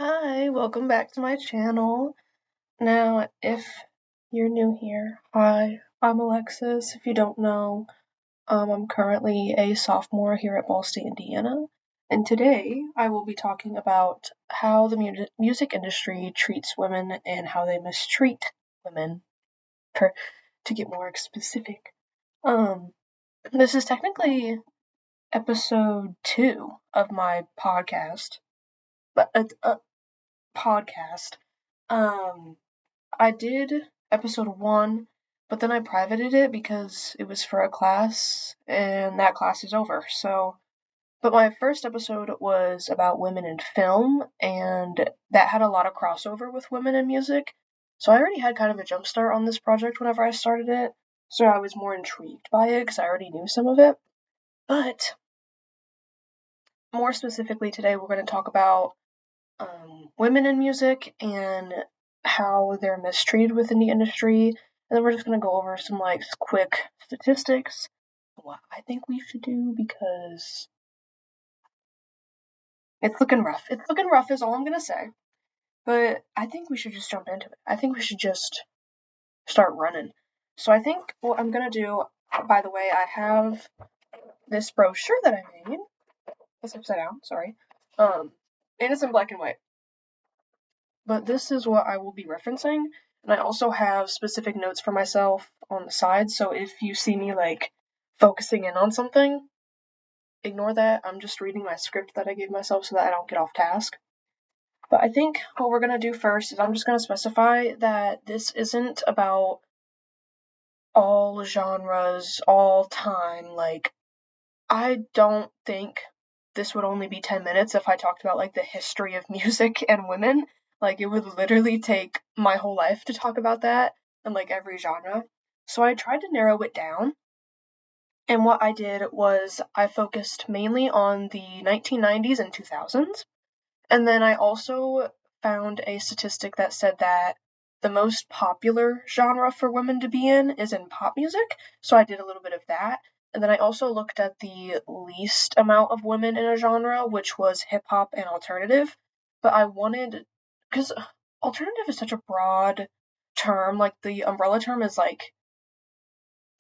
Hi, welcome back to my channel. Now, if you're new here, hi, I'm Alexis. If you don't know, I'm currently a sophomore here at Ball State, Indiana, and today I will be talking about how the music industry treats women and how they mistreat women, to get more specific. This is technically episode 2 of my podcast, but podcast. Um, I did episode 1, but then I privated it because it was for a class, and that class is over. But my first episode was about women in film, and that had a lot of crossover with women in music. So I already had kind of a jump start on this project whenever I started it, so I was more intrigued by it because I already knew some of it. But more specifically, today we're going to talk about women in music and how they're mistreated within the industry. And then we're just going to go over some quick statistics, what I think we should do, because it's looking rough. It's looking rough is all I'm going to say. But I think we should just jump into it. I think we should just start running. So I think what I'm going to do, by the way, I have this brochure that I made. It's upside down, sorry. And it's in black and white. But this is what I will be referencing, and I also have specific notes for myself on the side, so if you see me focusing in on something, ignore that. I'm just reading my script that I gave myself so that I don't get off task. But I think what we're going to do first is I'm just going to specify that this isn't about all genres, all time. I don't think this would only be 10 minutes if I talked about the history of music and women. It would literally take my whole life to talk about that and every genre. So I tried to narrow it down. And what I did was I focused mainly on the 1990s and 2000s. And then I also found a statistic that said that the most popular genre for women to be in is in pop music. So I did a little bit of that. And then I also looked at the least amount of women in a genre, which was hip hop and alternative. But I wanted, because alternative is such a broad term, the umbrella term is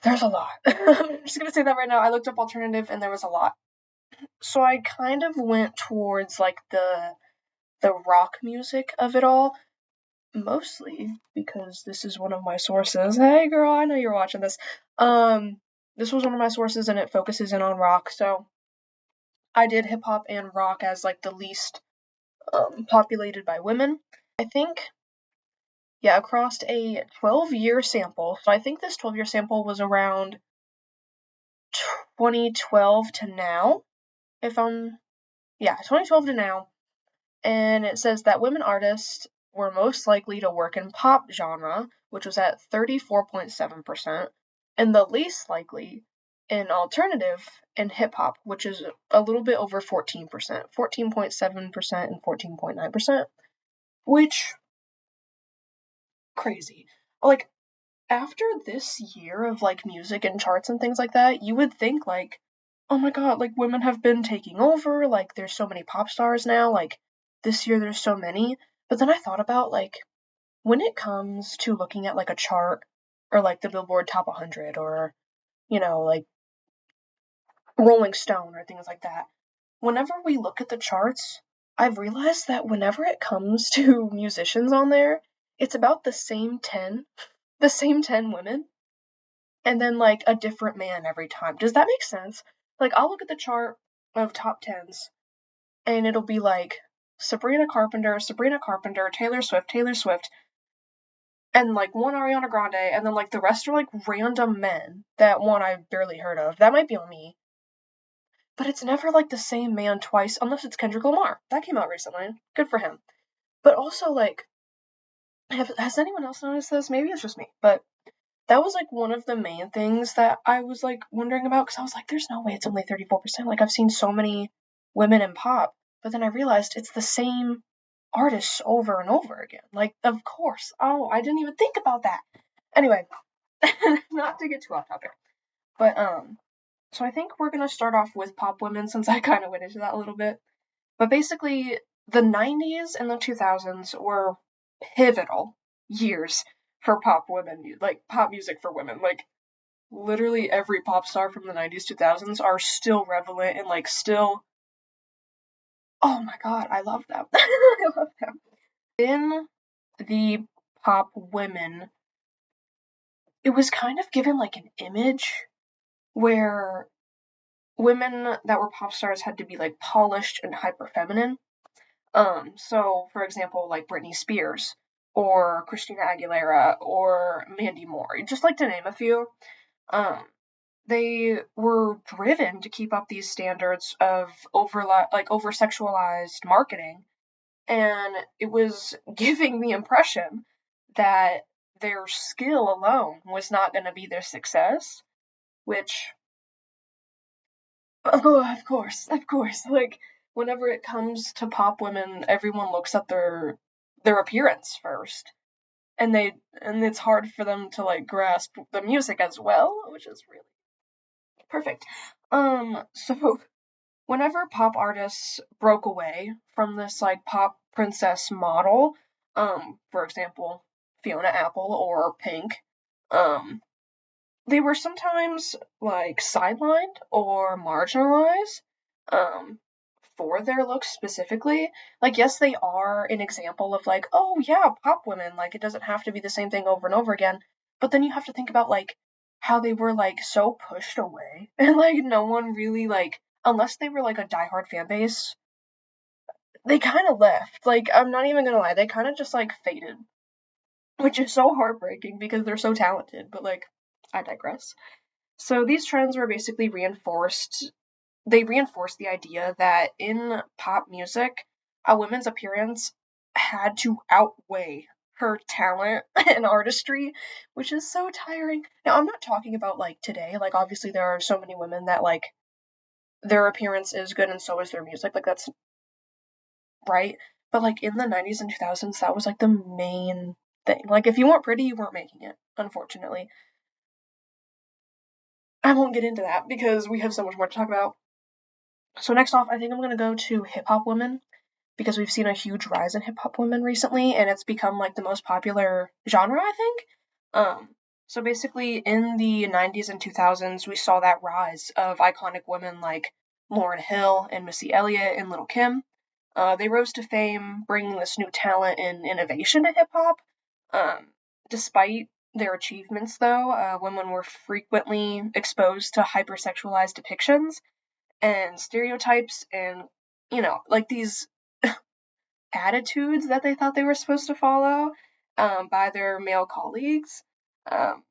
there's a lot. I'm just gonna say that right now. I looked up alternative and there was a lot. So I kind of went towards the rock music of it all, mostly because this is one of my sources. Hey girl, I know you're watching this. This was one of my sources and it focuses in on rock, so I did hip hop and rock as the least populated by women. I think, yeah, across a 12-year sample. So I think this 12-year sample was around 2012 to now. 2012 to now. And it says that women artists were most likely to work in pop genre, which was at 34.7%, and the least likely in alternative and hip hop, which is a little bit over 14%, 14.7% and 14.9%, which crazy. After this year of music and charts and things like that, you would think oh my god, women have been taking over, there's so many pop stars now, this year there's so many. But then I thought about when it comes to looking at a chart or the Billboard Top 100 or Rolling Stone or things like that. Whenever we look at the charts, I've realized that whenever it comes to musicians on there, it's about the same 10 women, and then a different man every time. Does that make sense? I'll look at the chart of top 10s and it'll be Sabrina Carpenter, Taylor Swift, and one Ariana Grande, and then the rest are random men that one I've barely heard of. That might be on me. But it's never the same man twice unless it's Kendrick Lamar. That came out recently. Good for him. But also has anyone else noticed this? Maybe it's just me, but that was one of the main things that I was wondering about, because I was there's no way it's only 34%. I've seen so many women in pop, but then I realized it's the same artists over and over again. Of course. Oh, I didn't even think about that. Anyway, not to get too off topic, but so I think we're gonna start off with pop women since I kind of went into that a little bit. But basically, the 90s and the 2000s were pivotal years for pop women, like pop music for women. Like literally every pop star from the 90s 2000s are still relevant and like still, oh my god, I love them. I love them. In the pop women, it was kind of given like an image where women that were pop stars had to be like polished and hyper feminine. So for example, like Britney Spears or Christina Aguilera or Mandy Moore, just like to name a few. Um, they were driven to keep up these standards of over sexualized marketing, and it was giving the impression that their skill alone was not going to be their success, which, oh, of course, like whenever it comes to pop women, everyone looks at their appearance first, and it's hard for them to like grasp the music as well, which is really perfect. So whenever pop artists broke away from this like pop princess model, for example, Fiona Apple or Pink, um, they were sometimes like sidelined or marginalized, um, for their looks specifically. Like, yes, they are an example of like, oh yeah, pop women. Like, it doesn't have to be the same thing over and over again. But then you have to think about like how they were like so pushed away, and like no one really like, unless they were like a diehard fan base, they kind of left. Like, I'm not even gonna lie, they kind of just like faded, which is so heartbreaking because they're so talented. But like, I digress. So these trends were basically reinforced. They reinforced the idea that in pop music, a woman's appearance had to outweigh her talent and artistry, which is so tiring. Now, I'm not talking about like today. Like, obviously, there are so many women that like their appearance is good and so is their music. Like, that's right. But like in the 90s and 2000s, that was like the main thing. Like, if you weren't pretty, you weren't making it, unfortunately. I won't get into that because we have so much more to talk about. So next off, I think I'm gonna go to hip hop women because we've seen a huge rise in hip hop women recently, and it's become like the most popular genre, I think. So basically, in the 90s and 2000s, we saw that rise of iconic women like Lauryn Hill and Missy Elliott and Lil' Kim. They rose to fame, bringing this new talent and innovation to hip hop. Um, Despite their achievements, though, women were frequently exposed to hypersexualized depictions and stereotypes and, like these attitudes that they thought they were supposed to follow, by their male colleagues. Um,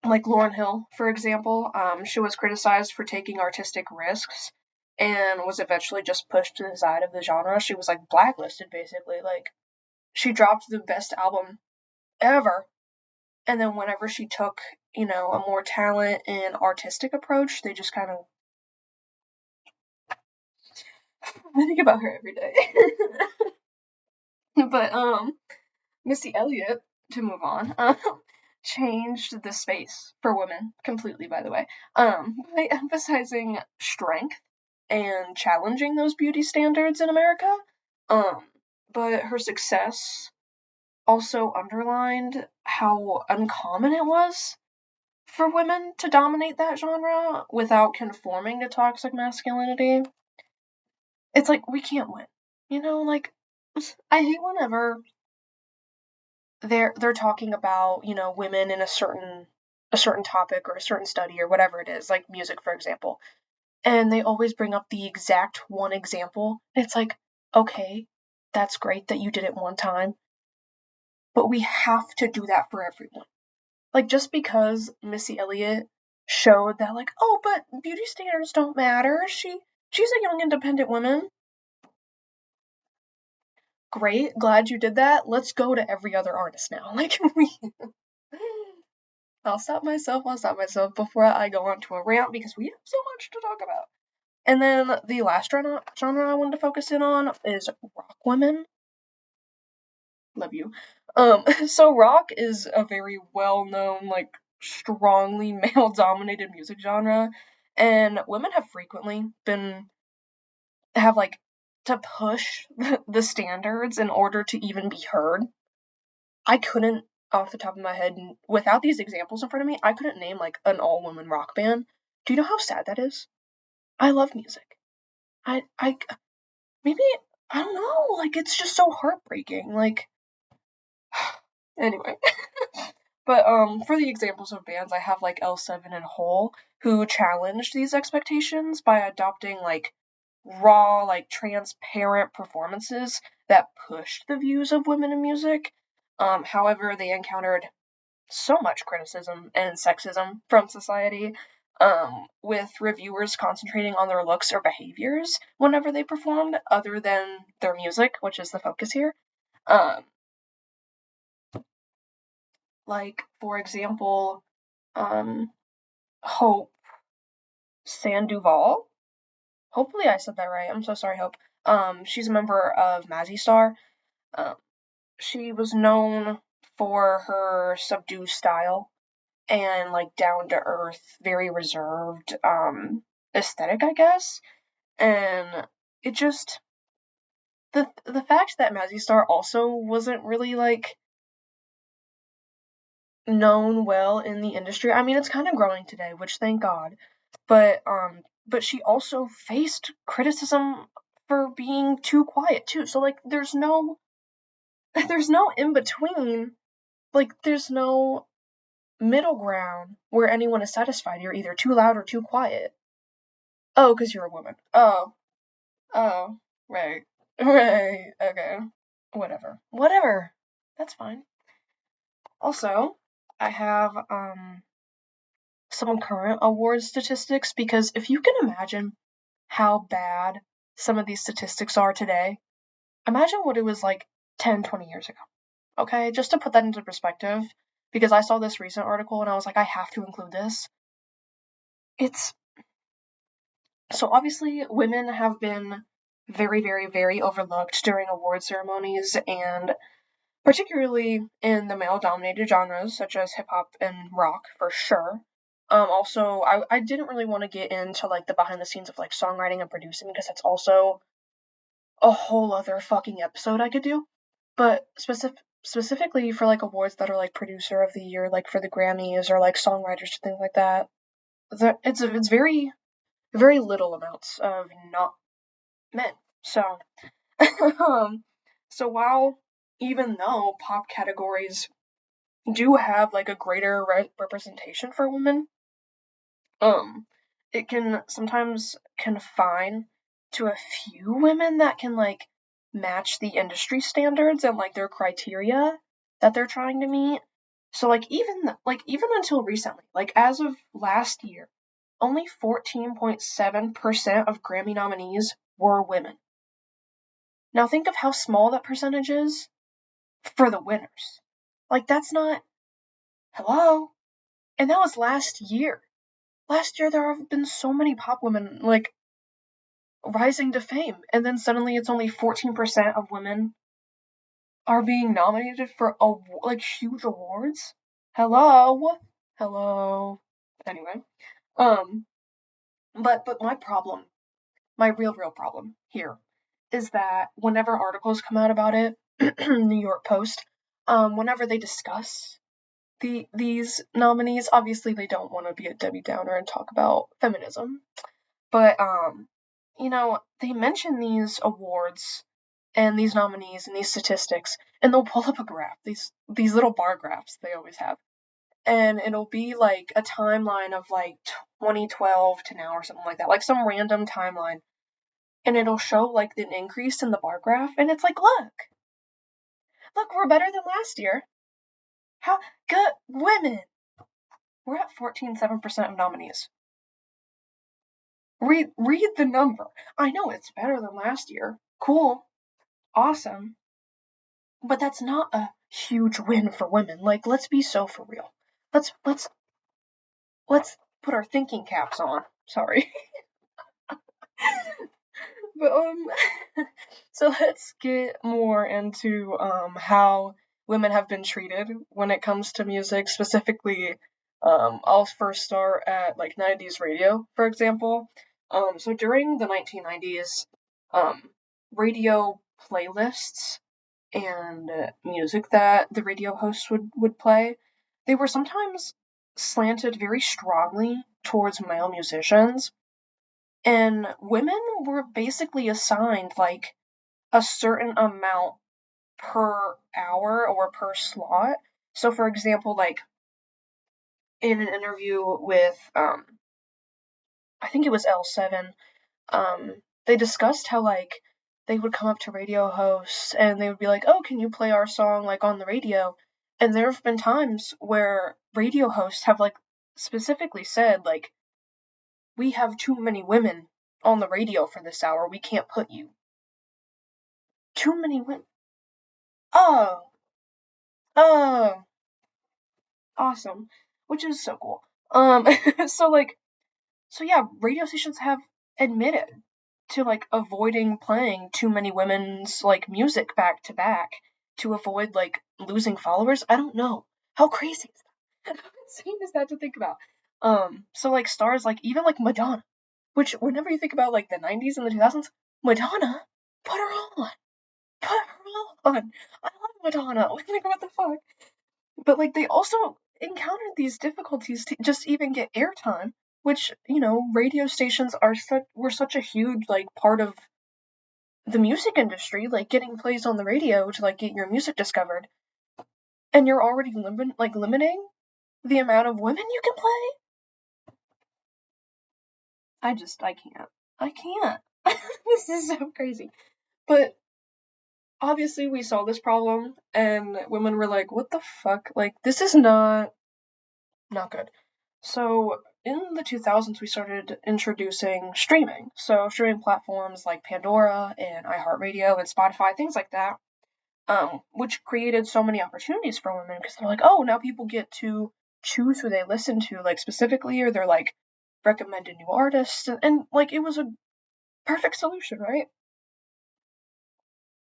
like Lauryn Hill, for example, she was criticized for taking artistic risks and was eventually just pushed to the side of the genre. She was like blacklisted basically. Like she dropped the best album ever, and then whenever she took, a more talent and artistic approach, they just kind of, I think about her every day. But Missy Elliott, to move on, changed the space for women completely, by the way, by emphasizing strength and challenging those beauty standards in America. Um, but her success also underlined how uncommon it was for women to dominate that genre without conforming to toxic masculinity. It's like we can't win. Like I hate whenever they're talking about, women in a certain topic or a certain study or whatever it is, like music for example. And they always bring up the exact one example. It's like, okay, that's great that you did it one time, but we have to do that for everyone. Like just because Missy Elliott showed that like, oh, but beauty standards don't matter. She's a young independent woman. Great, glad you did that. Let's go to every other artist now. Like I'll stop myself before I go on to a rant because we have so much to talk about. And then the last genre I wanted to focus in on is rock women. Love you. So rock is a very well known, like strongly male dominated music genre, and women have frequently been have like to push the standards in order to even be heard. I couldn't, off the top of my head, without these examples in front of me, I couldn't name like an all-woman rock band. Do you know how sad that is? I love music. Maybe, I don't know, like, it's just so heartbreaking, like, anyway. But, for the examples of bands, I have, like, L7 and Hole, who challenged these expectations by adopting, like, raw, like, transparent performances that pushed the views of women in music. However, they encountered so much criticism and sexism from society, with reviewers concentrating on their looks or behaviors whenever they performed, other than their music, which is the focus here. Like, for example, Hope Sandoval. Hopefully I said that right. I'm so sorry, Hope. She's a member of Mazzy Star. She was known for her subdued style and like down to earth, very reserved aesthetic, I guess. And it just the fact that Mazzy Star also wasn't really like known well in the industry. I mean, it's kind of growing today, which thank God. But she also faced criticism for being too quiet too. So like there's no in between. Like there's no middle ground where anyone is satisfied. You're either too loud or too quiet. Oh, because you're a woman. Oh, right. Right. Okay. Whatever. That's fine. Also, I have some current award statistics, because if you can imagine how bad some of these statistics are today, imagine what it was like 10, 20 years ago. Okay, just to put that into perspective, because I saw this recent article and I was like, I have to include this. It's so obviously women have been very, very, very overlooked during award ceremonies, and particularly in the male-dominated genres such as hip-hop and rock, for sure. Also, I didn't really want to get into like the behind the scenes of like songwriting and producing, because that's also a whole other fucking episode I could do. But specifically for like awards that are like producer of the year, like for the Grammys or like songwriters, things like that, it's very, very little amounts of not men. So so while, even though pop categories do have like a greater representation for women, it can sometimes confine to a few women that can like match the industry standards and like their criteria that they're trying to meet. So like even until recently, like as of last year, only 14.7% of Grammy nominees were women. Now think of how small that percentage is for the winners. Like that's not, hello. And that was last year. Last year there have been so many pop women like rising to fame, and then suddenly it's only 14% of women are being nominated for like huge awards. Hello. Anyway, but my real problem here is that whenever articles come out about it, New York Post, whenever they discuss these nominees, obviously they don't want to be a Debbie Downer and talk about feminism, but they mention these awards and these nominees and these statistics, and they'll pull up a graph, these little bar graphs they always have, and it'll be like a timeline of like 2012 to now or something like that, like some random timeline, and it'll show like an increase in the bar graph, and it's like, look, we're better than last year. How good women? We're at 14.7% of nominees. Read the number. I know it's better than last year. Cool. Awesome. But that's not a huge win for women. Like, let's be so for real. Let's put our thinking caps on. Sorry. But so let's get more into how women have been treated when it comes to music. Specifically, I'll first start at like 90s radio, for example. So during the 1990s, radio playlists and music that the radio hosts would play, they were sometimes slanted very strongly towards male musicians, and women were basically assigned like a certain amount per hour or per slot. So, for example, like in an interview with, I think it was L7, they discussed how like they would come up to radio hosts and they would be like, "Oh, can you play our song like on the radio?" And there have been times where radio hosts have like specifically said like, "We have too many women on the radio for this hour. We can't put you." Too many women. Oh, oh, awesome. Which is so cool. so like, so yeah, radio stations have admitted to like avoiding playing too many women's like music back to back to avoid like losing followers. I don't know. How crazy is that? How insane is that to think about? So like stars like even like Madonna, which whenever you think about like the 90s and the 2000s, Madonna, put her on. Put her on. I love Madonna. Like what the fuck? But like they also encountered these difficulties to just even get airtime, which, you know, radio stations were such a huge like part of the music industry, like getting plays on the radio to like get your music discovered, and you're already limiting the amount of women you can play. I can't. I can't. This is so crazy. But obviously we saw this problem and women were like, what the fuck? Like this is not good. So in the 2000s, we started introducing streaming. So streaming platforms like Pandora and iHeartRadio and Spotify, things like that, which created so many opportunities for women because they're like, oh, now people get to choose who they listen to, like specifically, or they're like recommended new artists, and like it was a perfect solution, right?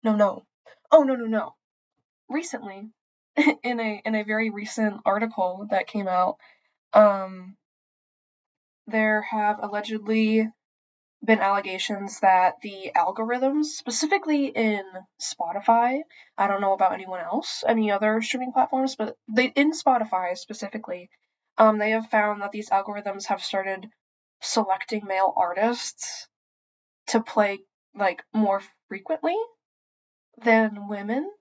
No, no, oh no, no, no. Recently, in a very recent article that came out, um, there have allegedly been allegations that the algorithms, specifically in Spotify, I don't know about anyone else, any other streaming platforms, but in Spotify specifically, they have found that these algorithms have started selecting male artists to play like more frequently than women.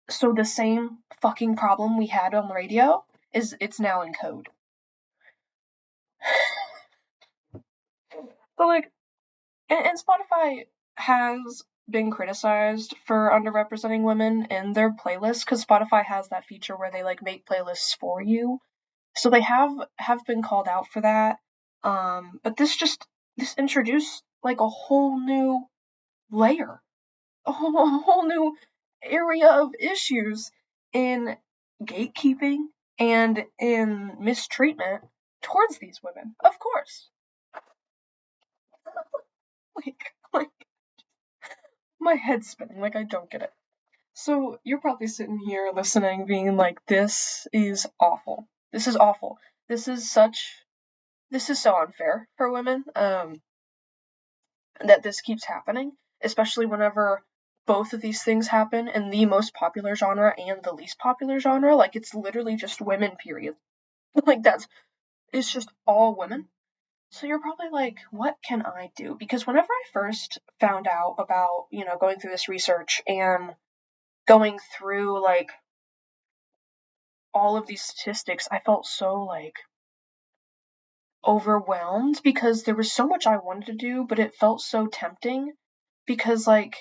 So the same fucking problem we had on the radio it's now in code. So like, and Spotify has been criticized for underrepresenting women in their playlists because Spotify has that feature where they like make playlists for you. So they have been called out for that. But this introduced like a whole new layer, a whole new area of issues in gatekeeping and in mistreatment towards these women. Of course. like my head's spinning, like I don't get it. So you're probably sitting here listening, being like, this is awful. This is awful. This is so unfair for women, that this keeps happening, especially whenever both of these things happen in the most popular genre and the least popular genre. Like, it's literally just women, period. Like, it's just all women. So you're probably like, what can I do? Because whenever I first found out about, you know, going through this research and going through like all of these statistics, I felt so like overwhelmed because there was so much I wanted to do, but it felt so tempting because like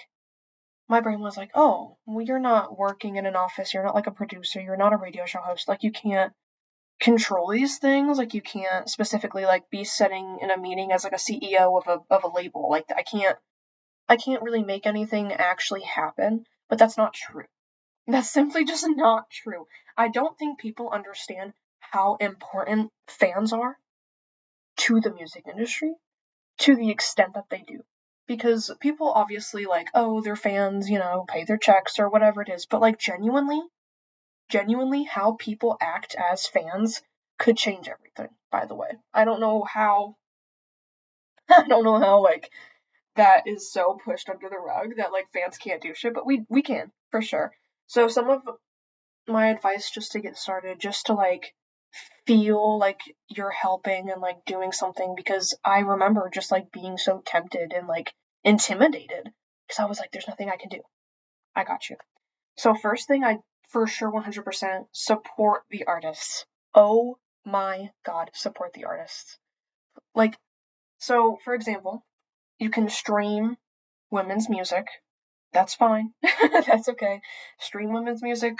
my brain was like, oh, well, you're not working in an office, you're not like a producer, you're not a radio show host, like you can't control these things, like you can't specifically like be sitting in a meeting as like a CEO of a label. Like I can't really make anything actually happen, but that's not true. That's simply just not true. I don't think people understand how important fans are to the music industry to the extent that they do. Because people obviously like, oh, they're fans, you know, pay their checks or whatever it is, but like genuinely how people act as fans could change everything, by the way. I don't know how like that is so pushed under the rug that like fans can't do shit, but we can for sure. So some of my advice just to get started, just to like feel like you're helping and like doing something, because I remember just like being so tempted and like intimidated because I was like, there's nothing I can do. I got you. So first thing, I for sure 100% support the artists. Oh my god, support the artists. Like, so for example, you can stream women's music. That's fine. That's okay. Stream women's music.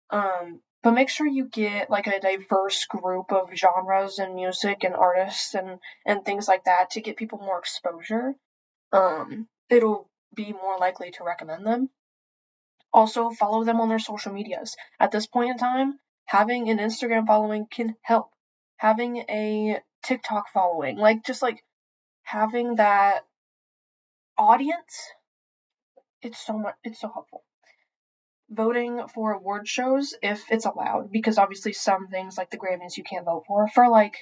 But make sure you get like a diverse group of genres and music and artists and things like that to get people more exposure. It'll be more likely to recommend them. Also, follow them on their social medias. At this point in time, having an Instagram following can help. Having a TikTok following, like just like having that audience, it's so helpful. Voting for award shows if it's allowed, because obviously some things like the Grammys you can't vote for like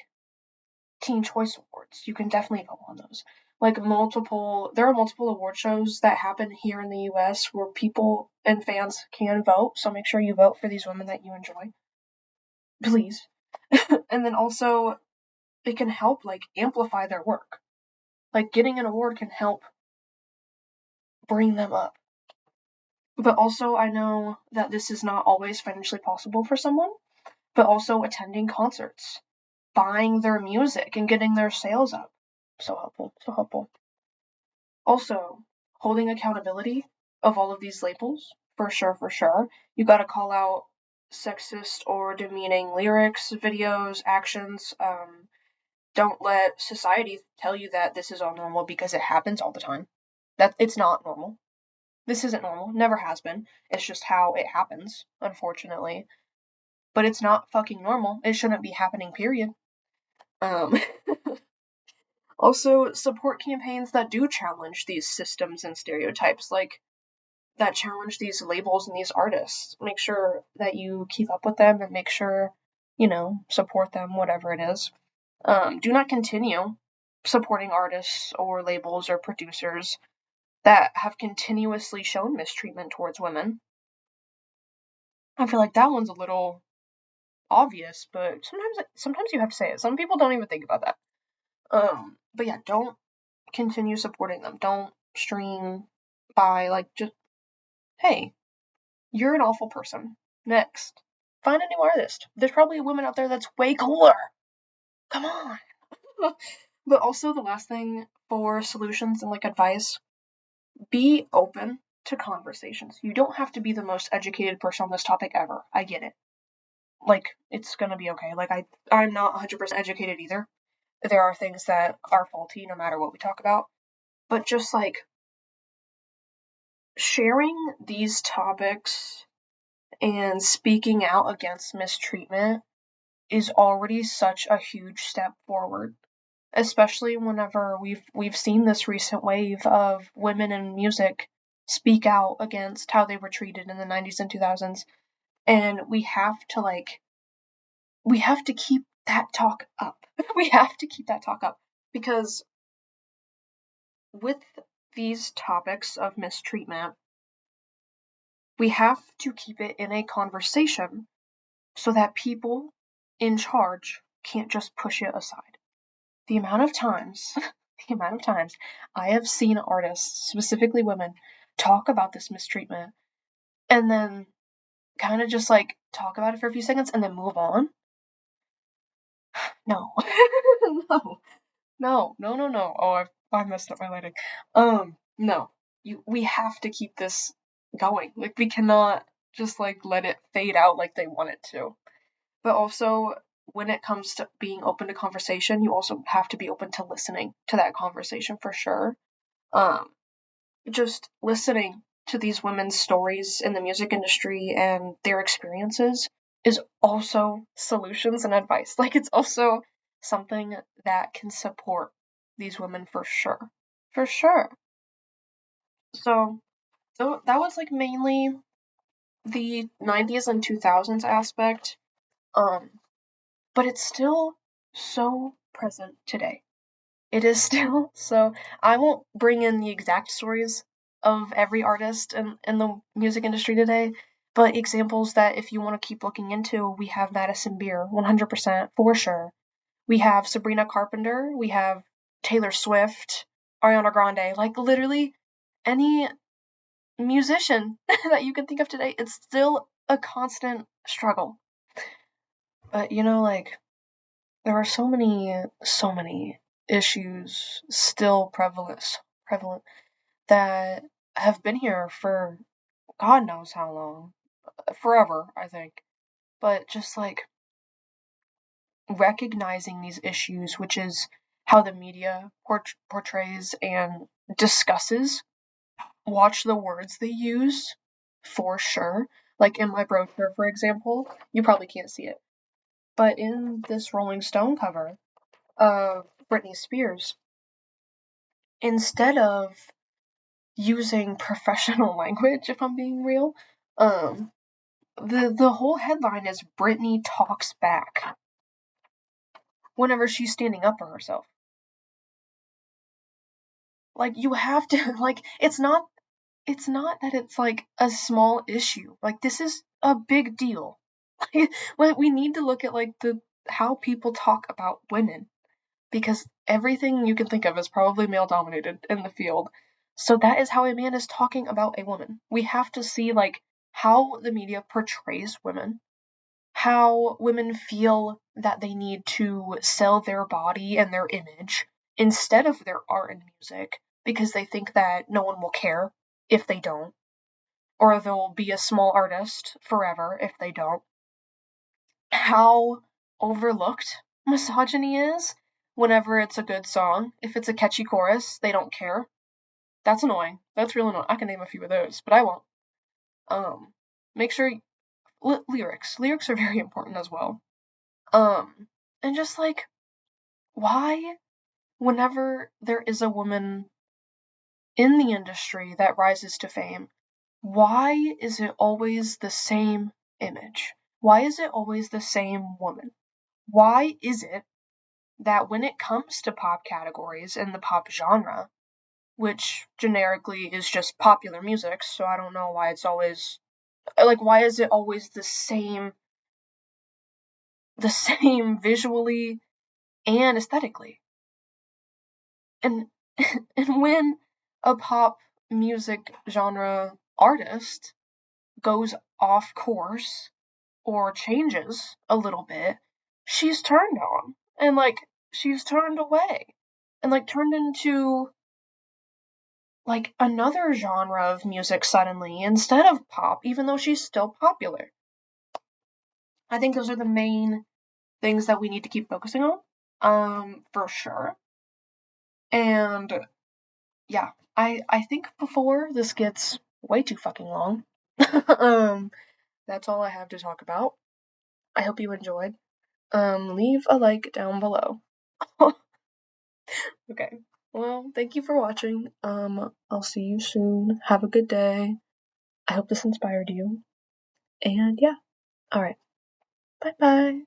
Teen Choice Awards, you can definitely vote on those. Like there are multiple award shows that happen here in the US where people and fans can vote, so make sure you vote for these women that you enjoy. Please. And then also, it can help like amplify their work. Like getting an award can help bring them up. But also, I know that this is not always financially possible for someone, but also attending concerts, buying their music, and getting their sales up. So helpful, so helpful. Also, holding accountability of all of these labels, for sure, for sure. You gotta call out sexist or demeaning lyrics, videos, actions. Don't let society tell you that this is all normal, because it happens all the time. That it's not normal. This isn't normal. Never has been. It's just how it happens, unfortunately. But it's not fucking normal. It shouldn't be happening, period. Um, Also, support campaigns that do challenge these systems and stereotypes, like that challenge these labels and these artists. Make sure that you keep up with them and make sure, support them, whatever it is. Do not continue supporting artists or labels or producers that have continuously shown mistreatment towards women. I feel like that one's a little obvious, but sometimes you have to say it. Some people don't even think about that. But yeah, don't continue supporting them. Don't stream, buy, like just hey, you're an awful person. Next. Find a new artist. There's probably a woman out there that's way cooler. Come on. But also the last thing for solutions and like advice, be open to conversations. You don't have to be the most educated person on this topic ever. I get it. Like, it's gonna be okay. Like, I'm not 100% educated either. There are things that are faulty no matter what we talk about. But just like sharing these topics and speaking out against mistreatment is already such a huge step forward, especially whenever we've seen this recent wave of women in music speak out against how they were treated in the 90s and 2000s, and we have to keep that talk up. We have to keep that talk up, because with these topics of mistreatment, we have to keep it in a conversation so that people in charge can't just push it aside. The amount of times, I have seen artists, specifically women, talk about this mistreatment and then kind of just like talk about it for a few seconds and then move on. No. No. Oh, I messed up my lighting. No. We have to keep this going. Like, we cannot just like let it fade out like they want it to. But also, when it comes to being open to conversation, you also have to be open to listening to that conversation for sure. Just listening to these women's stories in the music industry and their experiences is also solutions and advice. Like, it's also something that can support these women for sure. For sure. So that was like mainly the 90s and 2000s aspect. But it's still so present today. it is still. So I won't bring in the exact stories of every artist in the music industry today, but examples that if you want to keep looking into, we have Madison Beer, 100% for sure. We have Sabrina Carpenter, we have Taylor Swift, Ariana Grande, like literally any musician that you can think of today, it's still a constant struggle. But like there are so many issues still prevalent that have been here for God knows how long, forever, I think. But just like recognizing these issues, which is how the media portrays and discusses. Watch the words they use, for sure. Like in my brochure, for example, you probably can't see it, but in this Rolling Stone cover of Britney Spears, instead of using professional language, if I'm being real, the whole headline is Britney talks back whenever she's standing up for herself. Like you have to like it's not that it's like a small issue. Like this is a big deal. We need to look at like the how people talk about women because everything you can think of is probably male dominated in the field. So that is how a man is talking about a woman. We have to see like how the media portrays women, how women feel that they need to sell their body and their image instead of their art and music because they think that no one will care if they don't, or they'll be a small artist forever if they don't. How overlooked misogyny is whenever it's a good song. If it's a catchy chorus, they don't care. That's annoying. That's real annoying. I can name a few of those, but I won't. Make sure lyrics. Lyrics are very important as well. And just like why whenever there is a woman in the industry that rises to fame, why is it always the same image? Why is it always the same woman? Why is it that when it comes to pop categories and the pop genre, which generically is just popular music, so I don't know why it's always like why is it always the same visually and aesthetically? And and when a pop music genre artist goes off course or changes a little bit, she's turned on and like she's turned away and like turned into like another genre of music suddenly instead of pop, even though she's still popular. I think those are the main things that we need to keep focusing on, for sure. And yeah, I think before this gets way too fucking long, that's all I have to talk about. I hope you enjoyed. Leave a like down below. Okay. Well, thank you for watching. I'll see you soon. Have a good day. I hope this inspired you. And yeah. Alright. Bye bye.